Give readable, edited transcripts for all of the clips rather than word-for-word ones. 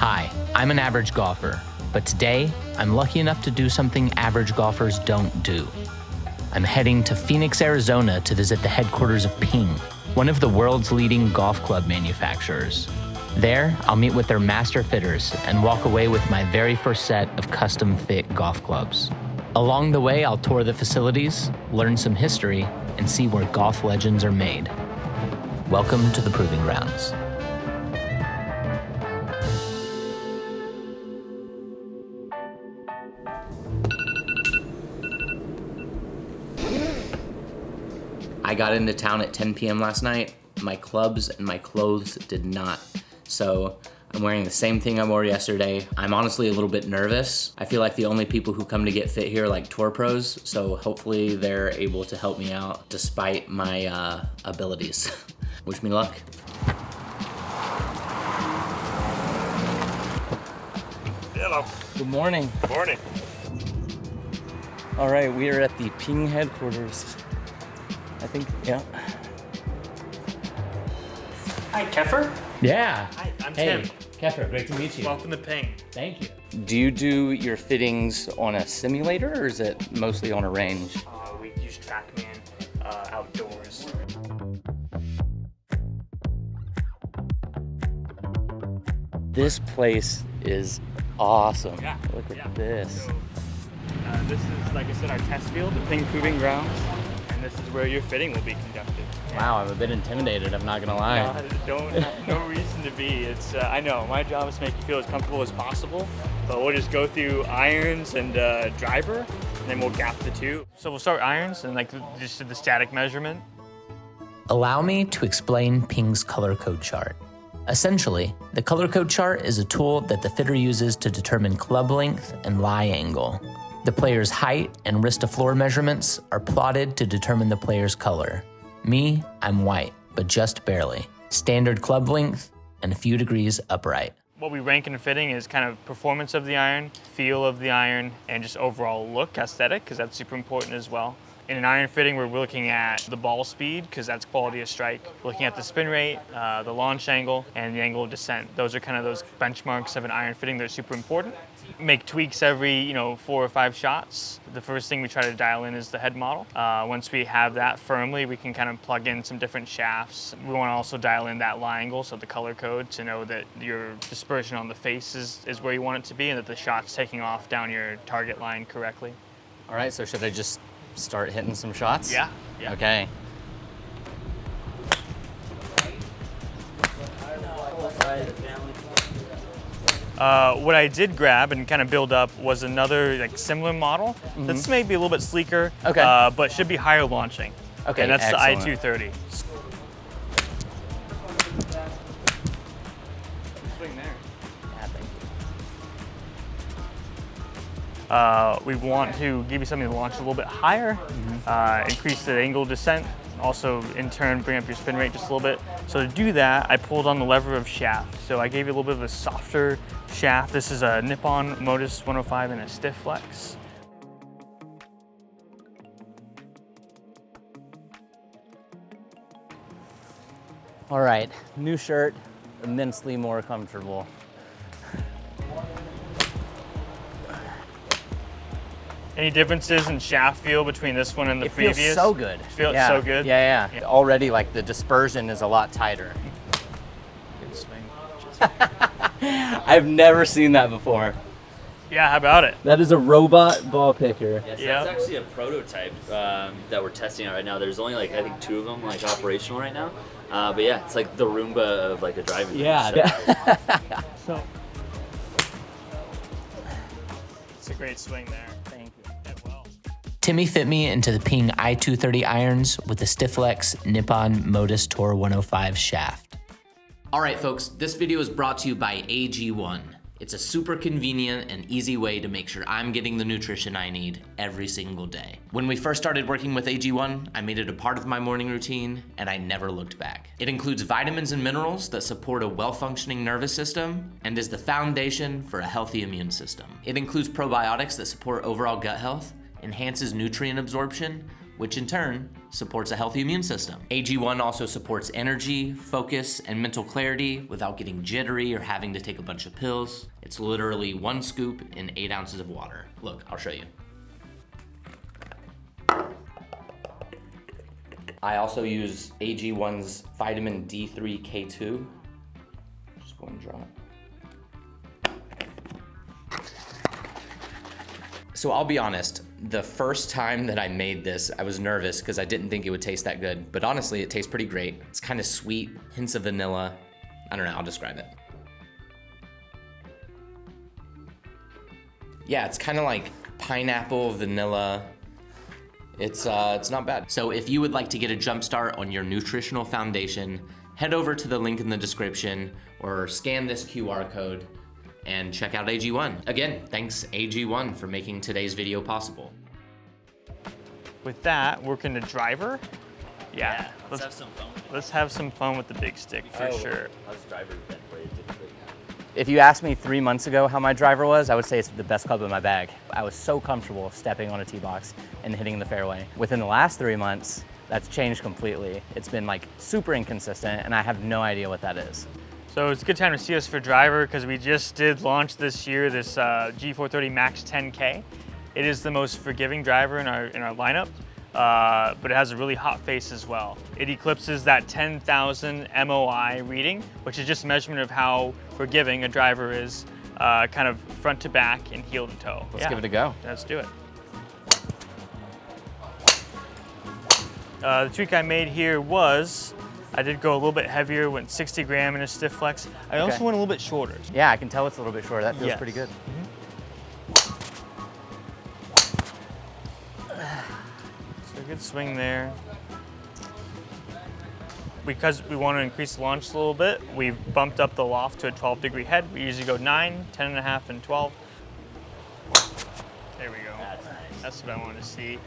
Hi, I'm an average golfer, but today I'm lucky enough to do something average golfers don't do. I'm heading to Phoenix, Arizona to visit the headquarters of Ping, one of the world's leading golf club manufacturers. There, I'll meet with their master fitters and walk away with my very first set of custom fit golf clubs. Along the way, I'll tour the facilities, learn some history, and see where golf legends are made. Welcome to the Proving Grounds. I got into town at 10 p.m. last night. My clubs and my clothes did not. So I'm wearing the same thing I wore yesterday. I'm honestly a little bit nervous. I feel like the only people who come to get fit here are like tour pros, so hopefully they're able to help me out despite my abilities. Wish me luck. Hello. Good morning. Good morning. All right, we are at the Ping headquarters. I think, yeah. Hi, Keffer. Yeah. Hi, I'm Hey, Tim. Keffer, great to meet you. Welcome to Ping. Thank you. Do you do your fittings on a simulator or is it mostly on a range? We use TrackMan outdoors. This place is awesome. Yeah. Look at this. So, this is, like I said, our test field, the Ping Proving Grounds, and this is where your fitting will be conducted. Wow, I'm a bit intimidated, I'm not gonna lie. No reason to be. It's I know my job is to make you feel as comfortable as possible, but we'll just go through irons and driver, and then we'll gap the two. So we'll start irons and like just the static measurement. Allow me to explain Ping's color code chart. Essentially, the color code chart is a tool that the fitter uses to determine club length and lie angle. The player's height and wrist to floor measurements are plotted to determine the player's color. Me, I'm white, but just barely. Standard club length and a few degrees upright. What we rank in fitting is kind of performance of the iron, feel of the iron, and just overall look, aesthetic, because that's super important as well. In an iron fitting, we're looking at the ball speed, because that's quality of strike. We're looking at the spin rate, the launch angle, and the angle of descent. Those are kind of those benchmarks of an iron fitting that are super important. Make tweaks every 4 or 5 shots. The first thing we try to dial in is the head model. Once we have that firmly, we can kind of plug in some different shafts. We want to also dial in that lie angle, so the color code, to know that your dispersion on the face is where you want it to be and that the shot's taking off down your target line correctly. All right, so should I just start hitting some shots? Yeah. Okay. What I did grab and kind of build up was another like similar model. This may be a little bit sleeker, Okay. but should be higher launching. Okay, And that's excellent. the I-230. Swing there. Yeah, thank you. We want to give you something to launch a little bit higher, increase the angle of descent, also in turn bring up your spin rate just a little bit. So to do that, I pulled on the lever of shaft. So I gave you a little bit of a softer shaft. This is a Nippon Modus 105 and a stiff flex. All right, new shirt, immensely more comfortable. Any differences in shaft feel between this one and the previous? It feels so good. Feels so good? Yeah. Already, like, the dispersion is a lot tighter. Good swing. I've never seen that before. Yeah, how about it? That is a robot ball picker. Yes, Yeah. that's actually a prototype that we're testing out right now. There's only like I think 2 of them like operational right now. But yeah, it's like the Roomba of like a driving range. Yeah. So it's a great swing there. Thank you. Did well. Timmy fit me into the Ping I-230 irons with the Stifflex Nippon Modus Tour 105 shaft. All right, folks, this video is brought to you by AG1. It's a super convenient and easy way to make sure I'm getting the nutrition I need every single day. When we first started working with AG1, I made it a part of my morning routine, and I never looked back. It includes vitamins and minerals that support a well-functioning nervous system and is the foundation for a healthy immune system. It includes probiotics that support overall gut health, enhances nutrient absorption, which in turn supports a healthy immune system. AG1 also supports energy, focus, and mental clarity without getting jittery or having to take a bunch of pills. It's literally 1 scoop in 8 ounces of water. Look, I'll show you. I also use AG1's vitamin D3 K2. Just 1 drop. So I'll be honest, the first time that I made this, I was nervous because I didn't think it would taste that good. But honestly, it tastes pretty great. It's kind of sweet, hints of vanilla. I don't know, I'll describe it. Yeah, it's kind of like pineapple, vanilla. It's not bad. So if you would like to get a jump start on your nutritional foundation, head over to the link in the description or scan this QR code and check out AG1. Again, thanks AG1 for making today's video possible. With that, working the driver. Yeah, let's have some fun. Let's have some fun with the big stick for sure. How's driver been for you typically? If you asked me 3 months ago how my driver was, I would say it's the best club in my bag. I was so comfortable stepping on a tee box and hitting the fairway. Within the last 3 months, that's changed completely. It's been like super inconsistent and I have no idea what that is. So it's a good time to see us for driver because we just did launch this year this G430 Max 10K. It is the most forgiving driver in our lineup, but it has a really hot face as well. It eclipses that 10,000 MOI reading, which is just a measurement of how forgiving a driver is, kind of front to back and heel to toe. Let's give it a go. Let's do it. The tweak I made here was, I did go a little bit heavier, went 60 gram in a stiff flex. I also went a little bit shorter. Yeah, I can tell it's a little bit shorter. That feels pretty good. So a good swing there. Because we want to increase the launch a little bit, we've bumped up the loft to a 12-degree head. We usually go 9, 10 and a half, and 12. There we go. That's nice. That's what I want to see.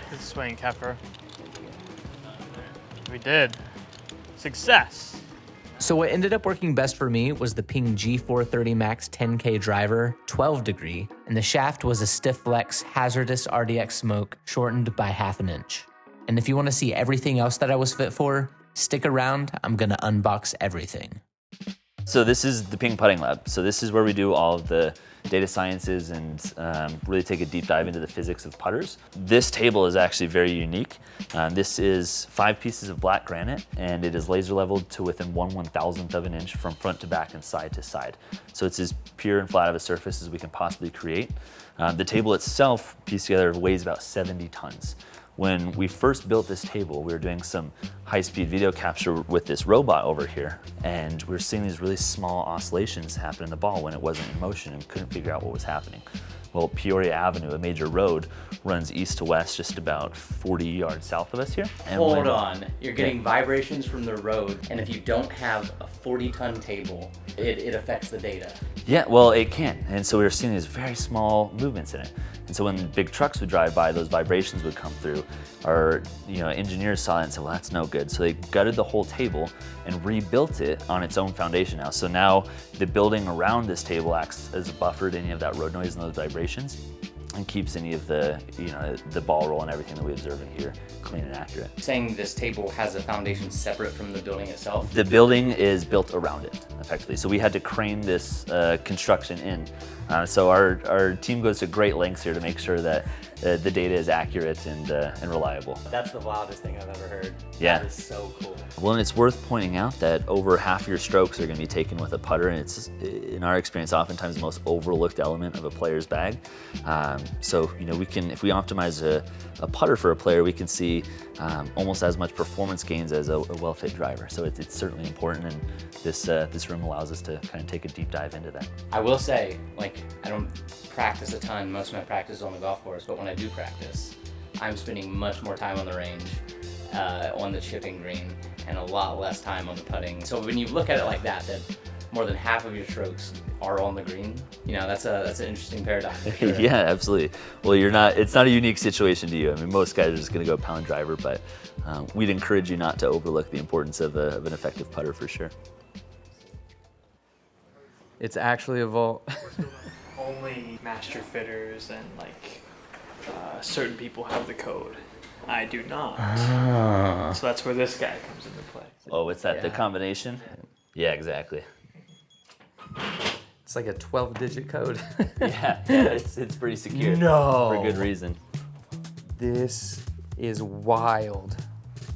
Good swing, Keffer. We did. Success. So what ended up working best for me was the Ping G430 Max 10K driver, 12 degree, and the shaft was a stiff flex hazardous RDX smoke shortened by 1/2 inch. And if you want to see everything else that I was fit for, stick around, I'm gonna unbox everything. So this is the Ping Putting Lab. So this is where we do all of the data sciences and really take a deep dive into the physics of putters. This table is actually very unique. This is 5 pieces of black granite and it is laser leveled to within 1/1000th of an inch from front to back and side to side. So it's as pure and flat of a surface as we can possibly create. The table itself, pieced together, weighs about 70 tons. When we first built this table, we were doing some high-speed video capture with this robot over here, and we were seeing these really small oscillations happen in the ball when it wasn't in motion and couldn't figure out what was happening. Well, Peoria Avenue, a major road, runs east to west just about 40 yards south of us here. And Hold on, you're getting vibrations from the road, and if you don't have a 40-ton table, it affects the data. Yeah, well, it can. And so we were seeing these very small movements in it. And so when big trucks would drive by, those vibrations would come through. Our engineers saw it and said, well, that's no good. So they gutted the whole table and rebuilt it on its own foundation now. So now the building around this table acts as a buffer to any of that road noise and those vibrations, and keeps any of the, the ball roll and everything that we observe in here clean and accurate. Saying this table has a foundation separate from the building itself? The building is built around it, effectively. So we had to crane this construction in. So our team goes to great lengths here to make sure that the data is accurate and reliable. That's the wildest thing I've ever heard. Yeah. That is so cool. Well, and it's worth pointing out that over half your strokes are going to be taken with a putter, and it's, in our experience, oftentimes the most overlooked element of a player's bag. So, we can, if we optimize a putter for a player, we can see almost as much performance gains as a well-fit driver. So it's certainly important, and this room allows us to kind of take a deep dive into that. I will say, I don't practice a ton. Most of my practice is on the golf course, but when I do practice, I'm spending much more time on the range, on the chipping green, and a lot less time on the putting. So when you look at it like that more than half of your strokes are on the green, that's an interesting paradigm. For sure. Yeah, absolutely. Well, it's not a unique situation to you. I mean, most guys are just going to go pound driver, but we'd encourage you not to overlook the importance of an effective putter for sure. It's actually a vault. Only master fitters and like certain people have the code. I do not. So that's where this guy comes into play. Oh, it's that the combination? Yeah, exactly. It's like a 12-digit code. Yeah, it's pretty secure. No. For good reason. This is wild.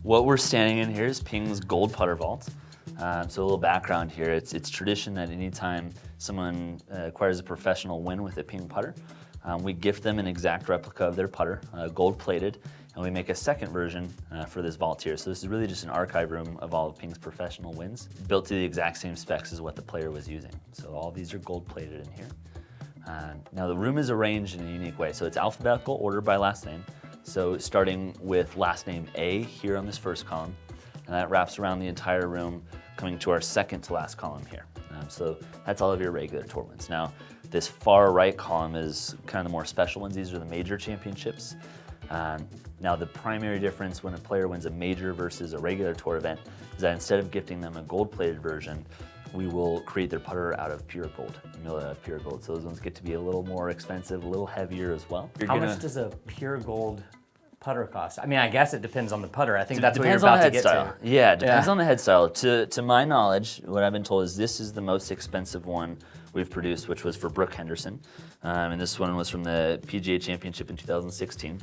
What we're standing in here is Ping's gold putter vault. So a little background here. It's tradition that anytime someone acquires a professional win with a Ping putter, we gift them an exact replica of their putter, gold plated, and we make a second version for this vault here. So this is really just an archive room of all of Ping's professional wins, built to the exact same specs as what the player was using. So all these are gold plated in here. Now the room is arranged in a unique way. So it's alphabetical order by last name. So starting with last name A here on this first column, and that wraps around the entire room, coming to our second to last column here. So that's all of your regular tour wins. Now, this far right column is kind of the more special ones. These are the major championships. Now, the primary difference when a player wins a major versus a regular tour event is that instead of gifting them a gold-plated version, we will create their putter out of pure gold, mill it out of pure gold. So those ones get to be a little more expensive, a little heavier as well. How much does a pure gold putter cost? I mean, I guess it depends on the putter. I think that's what you're Depends on about the to head get style. to. Yeah, it depends on the head style. To my knowledge, what I've been told is this is the most expensive one we've produced, which was for Brooke Henderson. And this one was from the PGA Championship in 2016.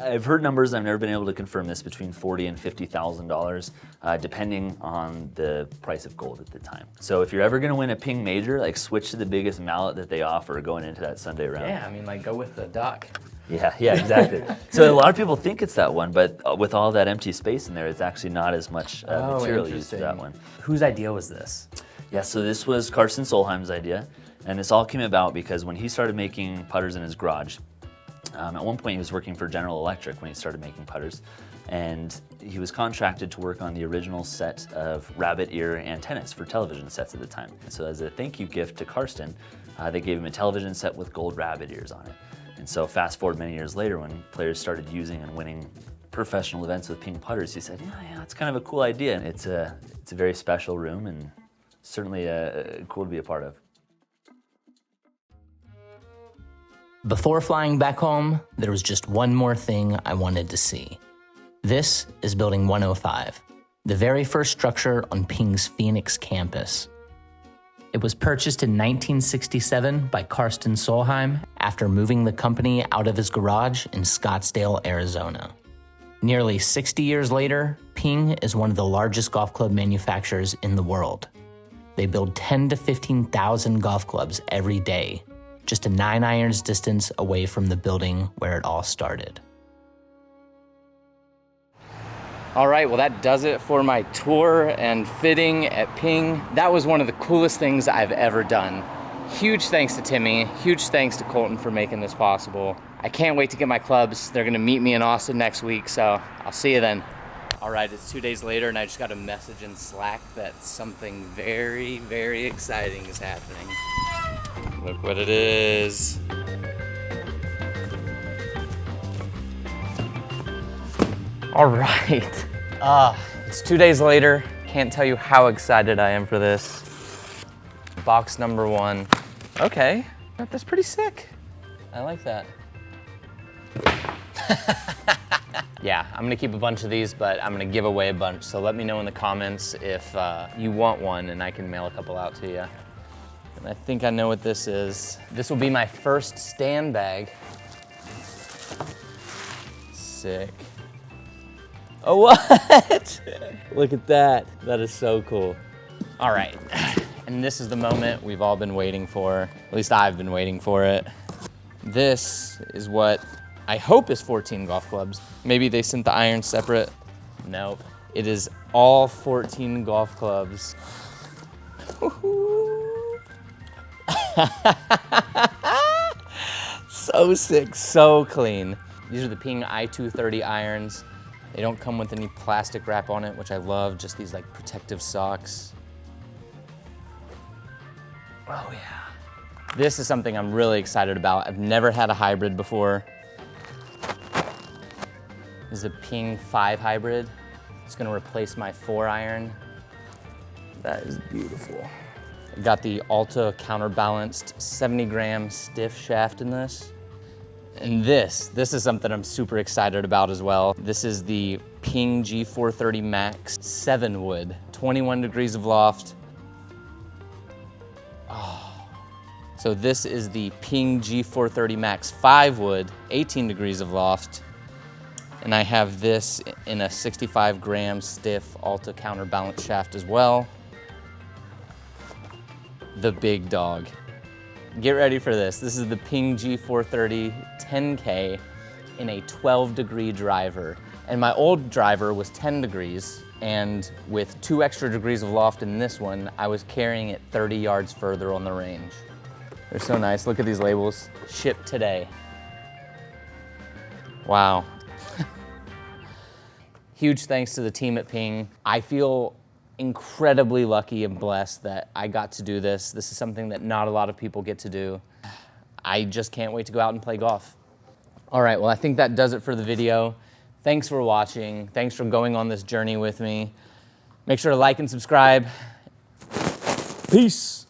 I've heard numbers, I've never been able to confirm this, between $40,000 and $50,000, depending on the price of gold at the time. So if you're ever gonna win a Ping major, like switch to the biggest mallet that they offer going into that Sunday round. Yeah, I mean, like go with the duck. Yeah, exactly. So a lot of people think it's that one, but with all that empty space in there, it's actually not as much material used for that one. Whose idea was this? Yeah, so this was Karsten Solheim's idea, and this all came about because when he started making putters in his garage, at one point he was working for General Electric when he started making putters, and he was contracted to work on the original set of rabbit ear antennas for television sets at the time. And so as a thank you gift to Karsten, they gave him a television set with gold rabbit ears on it. And so fast forward many years later, when players started using and winning professional events with Ping putters, he said, yeah, it's kind of a cool idea. And it's a very special room and certainly cool to be a part of. Before flying back home, there was just one more thing I wanted to see. This is Building 105, the very first structure on Ping's Phoenix campus. It was purchased in 1967 by Karsten Solheim after moving the company out of his garage in Scottsdale, Arizona. Nearly 60 years later, Ping is one of the largest golf club manufacturers in the world. They build 10 to 15,000 golf clubs every day, just a 9 irons distance away from the building where it all started. All right, well that does it for my tour and fitting at Ping. That was one of the coolest things I've ever done. Huge thanks to Timmy, huge thanks to Colton for making this possible. I can't wait to get my clubs. They're gonna meet me in Austin next week, so I'll see you then. All right, it's 2 days later and I just got a message in Slack that something very, very exciting is happening. Look what it is. All right. It's 2 days later. Can't tell you how excited I am for this. Box number 1. Okay, that's pretty sick. I like that. Yeah, I'm gonna keep a bunch of these, but I'm gonna give away a bunch. So let me know in the comments if you want one and I can mail a couple out to you. And I think I know what this is. This will be my first stand bag. Sick. Oh, what? Look at that. That is so cool. All right, and this is the moment we've all been waiting for. At least I've been waiting for it. This is what I hope is 14 golf clubs. Maybe they sent the irons separate. Nope. It is all 14 golf clubs. So sick, so clean. These are the Ping I-230 irons. They don't come with any plastic wrap on it, which I love, just these like protective socks. Oh yeah. This is something I'm really excited about. I've never had a hybrid before. This is a Ping 5 hybrid. It's gonna replace my 4 iron. That is beautiful. I've got the Alta counterbalanced 70-gram stiff shaft in this. And this is something I'm super excited about as well. This is the Ping G430 Max 7 wood, 21 degrees of loft. Oh. So this is the Ping G430 Max 5 wood, 18 degrees of loft. And I have this in a 65-gram stiff Alta counterbalance shaft as well. The big dog. Get ready for this. This is the Ping G430 10K in a 12-degree driver. And my old driver was 10 degrees, and with 2 extra degrees of loft in this one, I was carrying it 30 yards further on the range. They're so nice. Look at these labels. Shipped today. Wow. Huge thanks to the team at Ping. I feel incredibly lucky and blessed that I got to do this. This is something that not a lot of people get to do. I just can't wait to go out and play golf. All right, well, I think that does it for the video. Thanks for watching. Thanks for going on this journey with me. Make sure to like and subscribe. Peace.